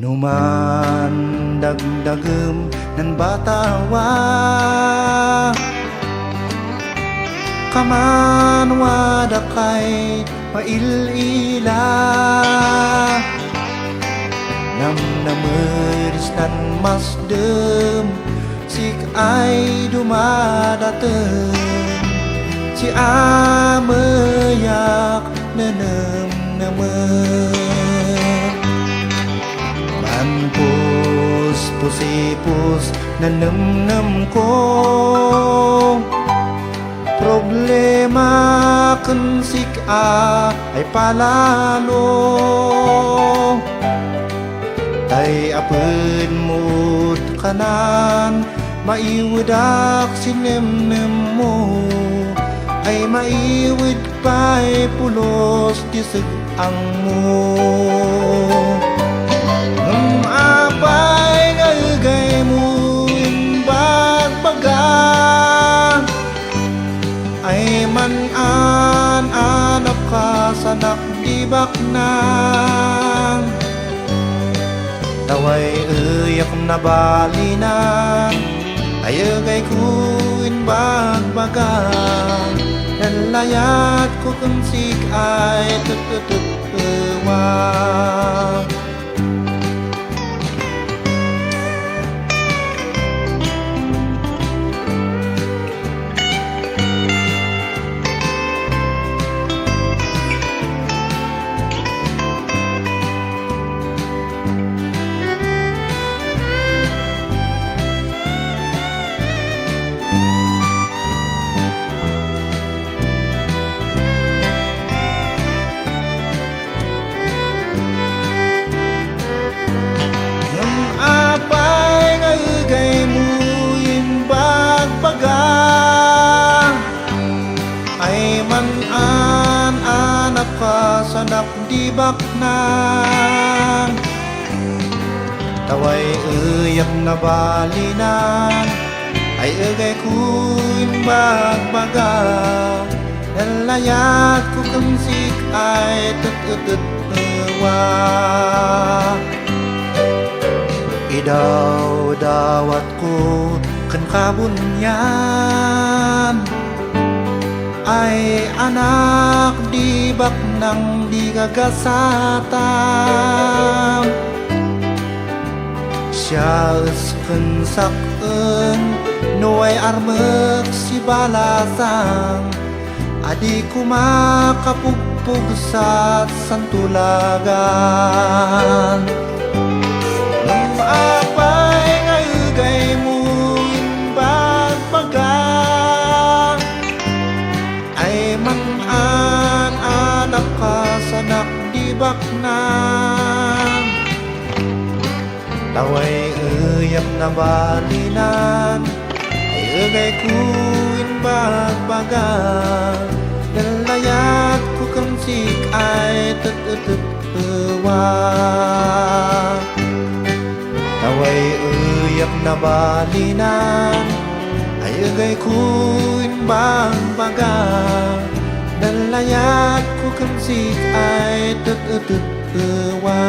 Numan dagdagem nan batawa kaman wadakay mailila namnamers nan masdem sik ay dumadatem si amayak nenem nemen pusipus nanem ko problema kensik ay palalo tay apen mut kanan maiwedak sinemnem mo ay maiwid pay pulos diseg ang mo apay ngagay mo imbag baga ay man-an anak ka sanak dibak na taway uyak na balinan ay agay ko imbag baga nalayat ko kunsik ay tutututwa ay man-an anak ka sanak dibak na taway uyak na balinan ay agay ko imbag baga nalayat ko kansik ay tutututwa idaw dawat ko kan kabunyan ay anak dibak nang di gagasatan siya kensaken nuay armek si balasang adi ko makapugpug sa santulagan apay ngagay mo imbag baga ay man-an anak ka sanak dibak na taway uyak na balinan ay agay ko imbag baga nalayat ko kansik ay tutututwa taway uyak na balinan ay agay ko imbang baga nalayat ko kansik ay tutututwa